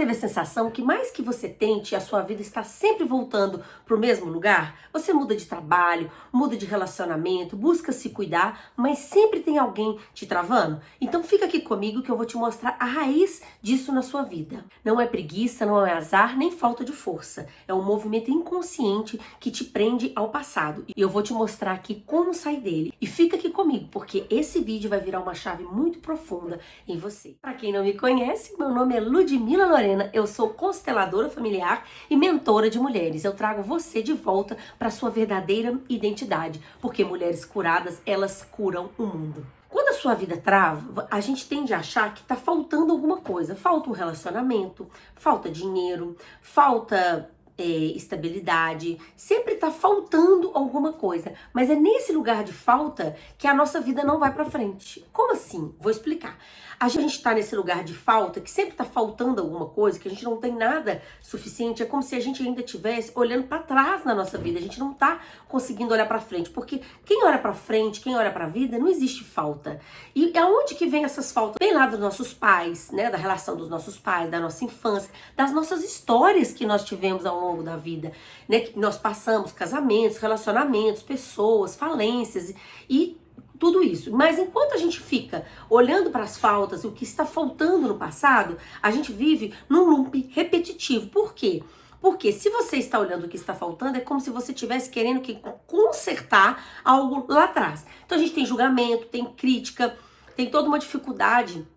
teve a sensação que mais que você tente, a sua vida está sempre voltando para o mesmo lugar? Você muda de trabalho, muda de relacionamento, busca se cuidar, mas sempre tem alguém te travando? Então fica aqui comigo que eu vou te mostrar a raiz disso na sua vida. Não é preguiça, não é azar, nem falta de força. É um movimento inconsciente que te prende ao passado. E eu vou te mostrar aqui como sair dele. E fica aqui comigo, porque esse vídeo vai virar uma chave muito profunda em você. Para quem não me conhece, meu nome é Ludmila Lorena, eu sou consteladora familiar e mentora de mulheres. Eu trago você de volta para a sua verdadeira identidade, porque mulheres curadas, elas curam o mundo. Quando a sua vida trava, a gente tende a achar que tá faltando alguma coisa. Falta um relacionamento, falta dinheiro, falta estabilidade, sempre tá faltando alguma coisa, mas é nesse lugar de falta que a nossa vida não vai pra frente. Como assim? Vou explicar. A gente tá nesse lugar de falta, que sempre tá faltando alguma coisa, que a gente não tem nada suficiente, é como se a gente ainda estivesse olhando pra trás na nossa vida, a gente não tá conseguindo olhar pra frente, porque quem olha pra frente, quem olha pra vida, não existe falta. E aonde que vem essas faltas? Vem lá dos nossos pais, né, da relação dos nossos pais, da nossa infância, das nossas histórias que nós tivemos ao longo da vida, né, que nós passamos, casamentos, relacionamentos, pessoas, falências e tudo isso. Mas enquanto a gente fica olhando para as faltas, o que está faltando no passado, a gente vive num loop repetitivo. Por quê? Porque se você está olhando o que está faltando, é como se você estivesse querendo consertar algo lá atrás. Então a gente tem julgamento, tem crítica, tem toda uma dificuldade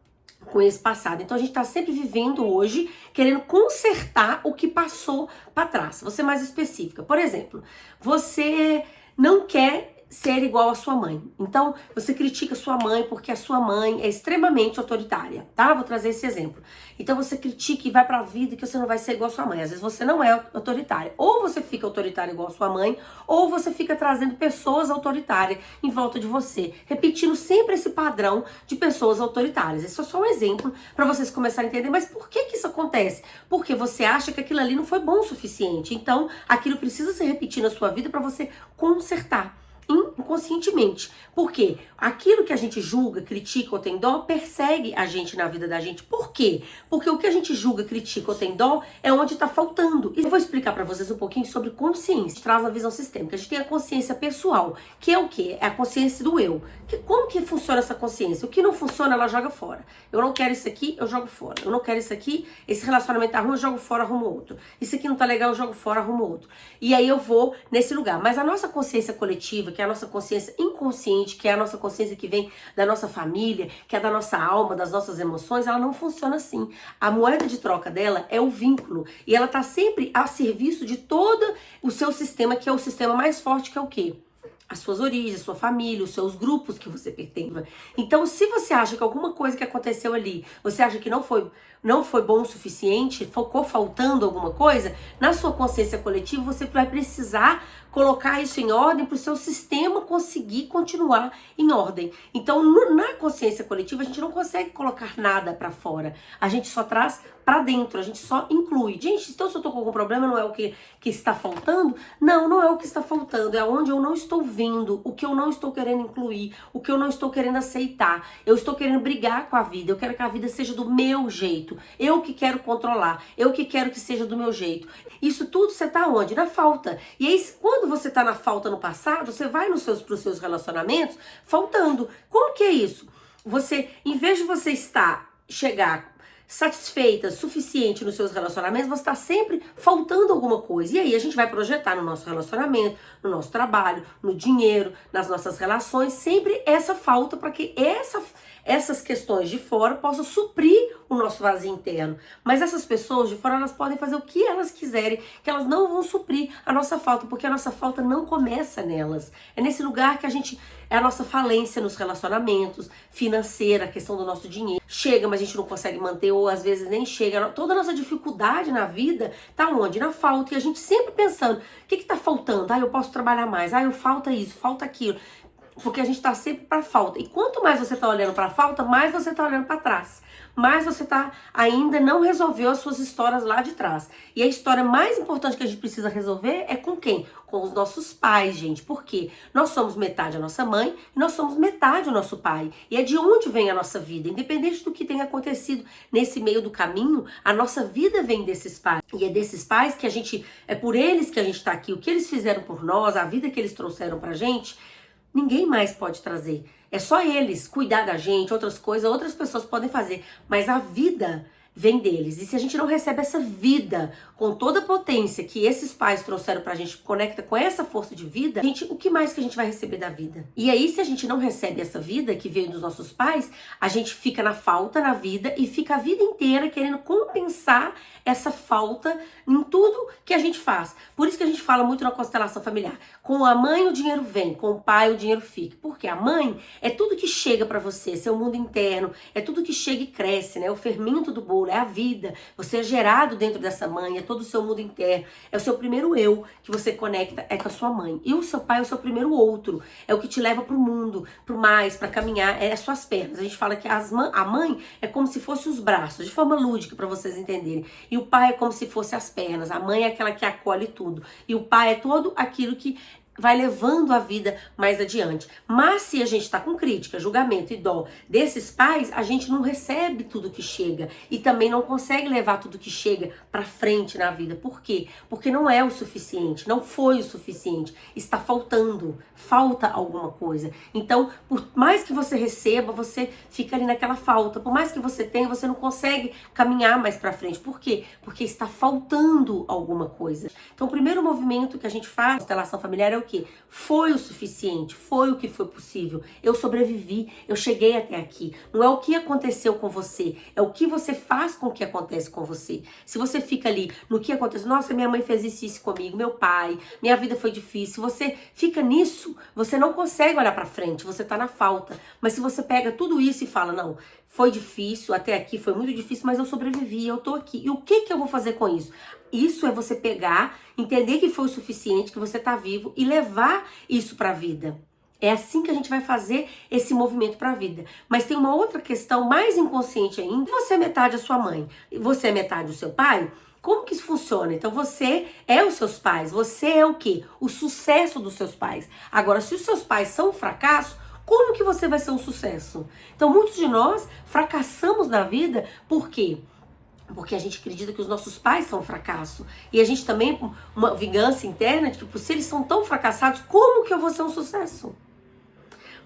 com esse passado. Então a gente está sempre vivendo hoje querendo consertar o que passou para trás. Vou ser mais específica. Por exemplo, você não quer ser igual à sua mãe. Então, você critica a sua mãe porque a sua mãe é extremamente autoritária, tá? Vou trazer esse exemplo. Então, você critica e vai pra vida que você não vai ser igual à sua mãe. Às vezes, você não é autoritária. Ou você fica autoritária igual à sua mãe, ou você fica trazendo pessoas autoritárias em volta de você, repetindo sempre esse padrão de pessoas autoritárias. Esse é só um exemplo para vocês começarem a entender. Mas por que isso acontece? Porque você acha que aquilo ali não foi bom o suficiente. Então, aquilo precisa se repetir na sua vida para você consertar inconscientemente. Porque aquilo que a gente julga, critica ou tem dó, persegue a gente na vida da gente. Por quê? Porque o que a gente julga, critica ou tem dó é onde tá faltando. E eu vou explicar pra vocês um pouquinho sobre consciência. Traz a visão sistêmica. A gente tem a consciência pessoal, que é o quê? É a consciência do eu. Como que funciona essa consciência? O que não funciona, ela joga fora. Eu não quero isso aqui, eu jogo fora. Eu não quero isso aqui, esse relacionamento tá ruim, eu jogo fora, arrumo outro. Isso aqui não tá legal, eu jogo fora, arrumo outro. E aí eu vou nesse lugar. Mas a nossa consciência coletiva, que é a nossa consciência inconsciente, que é a nossa consciência que vem da nossa família, que é da nossa alma, das nossas emoções, ela não funciona assim. A moeda de troca dela é o vínculo. E ela tá sempre a serviço de todo o seu sistema, que é o sistema mais forte, que é o quê? As suas origens, a sua família, os seus grupos que você pertence. Então, se você acha que alguma coisa que aconteceu ali, você acha que não foi bom o suficiente, ficou faltando alguma coisa, na sua consciência coletiva você vai precisar colocar isso em ordem para o seu sistema conseguir continuar em ordem. Então, na consciência coletiva, a gente não consegue colocar nada para fora. A gente só traz para dentro, a gente só inclui. Gente, então se eu tô com algum problema, não é o que está faltando? Não, não é o que está faltando, é onde eu não estou vendo, o que eu não estou querendo incluir, o que eu não estou querendo aceitar. Eu estou querendo brigar com a vida, eu quero que a vida seja do meu jeito. Eu que quero controlar, eu que quero que seja do meu jeito. Isso tudo você tá onde? Na falta. E aí, quando você tá na falta no passado, você vai pros seus relacionamentos faltando. Como que é isso? Você, em vez de você chegar satisfeita, suficiente nos seus relacionamentos, você está sempre faltando alguma coisa. E aí a gente vai projetar no nosso relacionamento, no nosso trabalho, no dinheiro, nas nossas relações, sempre essa falta para que essas questões de fora possam suprir o nosso vazio interno. Mas essas pessoas de fora, elas podem fazer o que elas quiserem, que elas não vão suprir a nossa falta, porque a nossa falta não começa nelas. É nesse lugar que é a nossa falência nos relacionamentos, financeira, a questão do nosso dinheiro. Chega, mas a gente não consegue manter, ou às vezes nem chega. Toda a nossa dificuldade na vida tá onde? Na falta. E a gente sempre pensando, o que tá faltando? Eu posso trabalhar mais. Eu falta isso, falta aquilo. Porque a gente tá sempre pra falta. E quanto mais você tá olhando pra falta, mais você tá olhando pra trás. Mais você tá ainda não resolveu as suas histórias lá de trás. E a história mais importante que a gente precisa resolver é com quem? Com os nossos pais, gente. Por quê? Nós somos metade a nossa mãe e nós somos metade o nosso pai. E é de onde vem a nossa vida. Independente do que tenha acontecido nesse meio do caminho, a nossa vida vem desses pais. E é desses pais que a gente, é por eles que a gente tá aqui. O que eles fizeram por nós, a vida que eles trouxeram pra gente, ninguém mais pode trazer. É só eles cuidar da gente, outras coisas, outras pessoas podem fazer. Mas a vida vem deles. E se a gente não recebe essa vida com toda a potência que esses pais trouxeram pra gente, conecta com essa força de vida, gente, o que mais que a gente vai receber da vida? E aí, se a gente não recebe essa vida que veio dos nossos pais, a gente fica na falta na vida e fica a vida inteira querendo compensar essa falta em tudo que a gente faz. Por isso que a gente fala muito na constelação familiar. Com a mãe o dinheiro vem, com o pai o dinheiro fica. Porque a mãe é tudo que chega pra você, seu mundo interno, é tudo que chega e cresce, né? O fermento do bolo, é a vida. Você é gerado dentro dessa mãe, é todo o seu mundo interno. É o seu primeiro eu que você conecta, é com a sua mãe. E o seu pai é o seu primeiro outro. É o que te leva pro mundo, pro mais, pra caminhar, é as suas pernas. A gente fala que a mãe é como se fosse os braços, de forma lúdica pra vocês entenderem. E o pai é como se fosse as pernas. A mãe é aquela que acolhe tudo. E o pai é todo aquilo que vai levando a vida mais adiante. Mas se a gente tá com crítica, julgamento e dó desses pais, a gente não recebe tudo que chega e também não consegue levar tudo que chega pra frente na vida. Por quê? Porque não é o suficiente, não foi o suficiente, está faltando, falta alguma coisa. Então, por mais que você receba, você fica ali naquela falta. Por mais que você tenha, você não consegue caminhar mais pra frente. Por quê? Porque está faltando alguma coisa. Então, o primeiro movimento que a gente faz na constelação familiar é o quê? Foi o suficiente, foi o que foi possível. Eu sobrevivi, eu cheguei até aqui. Não é o que aconteceu com você, é o que você faz com o que acontece com você. Se você fica ali no que acontece, nossa, minha mãe fez isso comigo, meu pai, minha vida foi difícil. Se você fica nisso, você não consegue olhar pra frente, você tá na falta. Mas se você pega tudo isso e fala, não, foi difícil, até aqui foi muito difícil, mas eu sobrevivi, eu tô aqui. E o que eu vou fazer com isso? Isso é você pegar, entender que foi o suficiente, que você tá vivo e levar isso pra vida. É assim que a gente vai fazer esse movimento pra vida. Mas tem uma outra questão mais inconsciente ainda. Você é metade a sua mãe, você é metade o seu pai. Como que isso funciona? Então você é os seus pais, você é o quê? O sucesso dos seus pais. Agora, se os seus pais são um fracasso, como que você vai ser um sucesso? Então muitos de nós fracassamos na vida, por quê? Porque a gente acredita que os nossos pais são um fracasso. E a gente também, uma vingança interna, de que se eles são tão fracassados, como que eu vou ser um sucesso?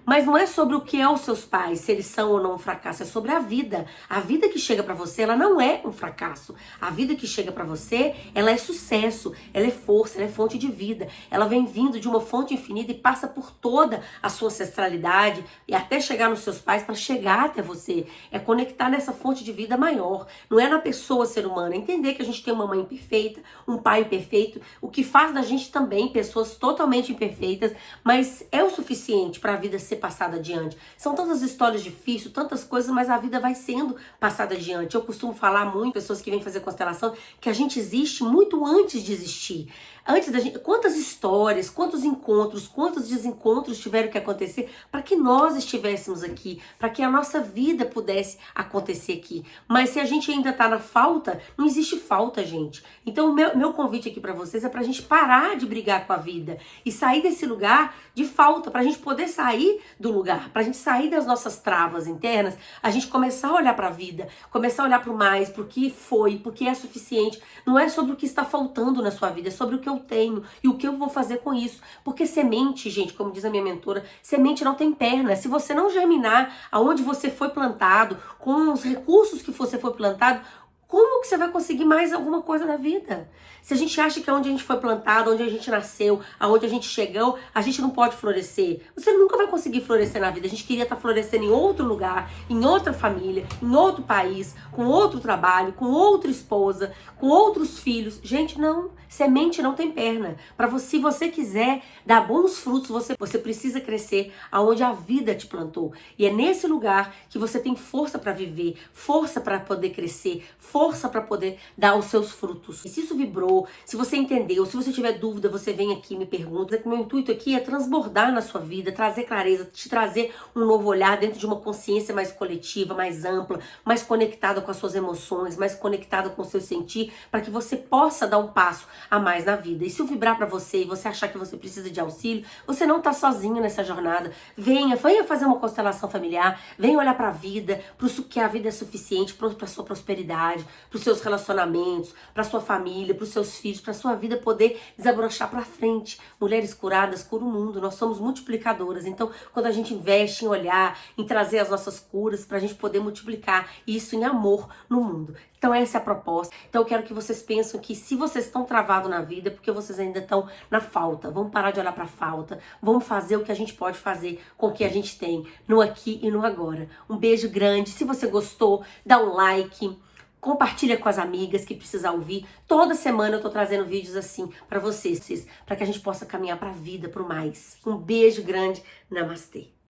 Mas não é sobre o que é os seus pais, se eles são ou não um fracasso, é sobre a vida. A vida que chega pra você, ela não é um fracasso. A vida que chega pra você, ela é sucesso, ela é força, ela é fonte de vida. Ela vem vindo de uma fonte infinita e passa por toda a sua ancestralidade e até chegar nos seus pais para chegar até você. É conectar nessa fonte de vida maior. Não é na pessoa ser humana, é entender que a gente tem uma mãe imperfeita, um pai imperfeito, o que faz da gente também pessoas totalmente imperfeitas, mas é o suficiente para a vida ser passada adiante. São tantas histórias difíceis, tantas coisas, mas a vida vai sendo passada adiante. Eu costumo falar muito, pessoas que vêm fazer constelação, que a gente existe muito antes de existir. Antes da gente, quantas histórias, quantos encontros, quantos desencontros tiveram que acontecer para que nós estivéssemos aqui, para que a nossa vida pudesse acontecer aqui. Mas se a gente ainda tá na falta, não existe falta, gente. Então o meu convite aqui para vocês é pra gente parar de brigar com a vida e sair desse lugar de falta, pra gente poder sair do lugar, pra gente sair das nossas travas internas, a gente começar a olhar pra vida, começar a olhar pro mais, pro que foi, pro que é suficiente. Não é sobre o que está faltando na sua vida, é sobre o que eu tenho e o que eu vou fazer com isso. Porque semente, gente, como diz a minha mentora, semente não tem perna. Se você não germinar aonde você foi plantado, com os recursos que você foi plantado, como que você vai conseguir mais alguma coisa na vida? Se a gente acha que é onde a gente foi plantado, onde a gente nasceu, aonde a gente chegou, a gente não pode florescer. Você nunca vai conseguir florescer na vida. A gente queria estar florescendo em outro lugar, em outra família, em outro país, com outro trabalho, com outra esposa, com outros filhos. Gente, não. Semente não tem perna. Se você quiser dar bons frutos, você precisa crescer aonde a vida te plantou. E é nesse lugar que você tem força para viver, força para poder crescer, força força para poder dar os seus frutos. E se isso vibrou, se você entendeu, se você tiver dúvida, você vem aqui e me pergunta. Meu intuito aqui é transbordar na sua vida, trazer clareza, te trazer um novo olhar dentro de uma consciência mais coletiva, mais ampla, mais conectada com as suas emoções, mais conectada com o seu sentir, para que você possa dar um passo a mais na vida. E se eu vibrar para você e você achar que você precisa de auxílio, você não tá sozinho nessa jornada. Venha fazer uma constelação familiar, venha olhar para a vida, para o que a vida é suficiente, para sua prosperidade, para os seus relacionamentos, para sua família, para os seus filhos, para sua vida poder desabrochar para frente. Mulheres curadas curam o mundo, nós somos multiplicadoras. Então, quando a gente investe em olhar, em trazer as nossas curas, para a gente poder multiplicar isso em amor no mundo. Então essa é a proposta. Então eu quero que vocês pensem que se vocês estão travados na vida é porque vocês ainda estão na falta. Vamos parar de olhar para a falta. Vamos fazer o que a gente pode fazer com o que a gente tem, no aqui e no agora. Um beijo grande. Se você gostou, dá um like. Compartilha com as amigas que precisam ouvir. Toda semana eu tô trazendo vídeos assim para vocês, para que a gente possa caminhar para a vida, para o mais. Um beijo grande. Namastê.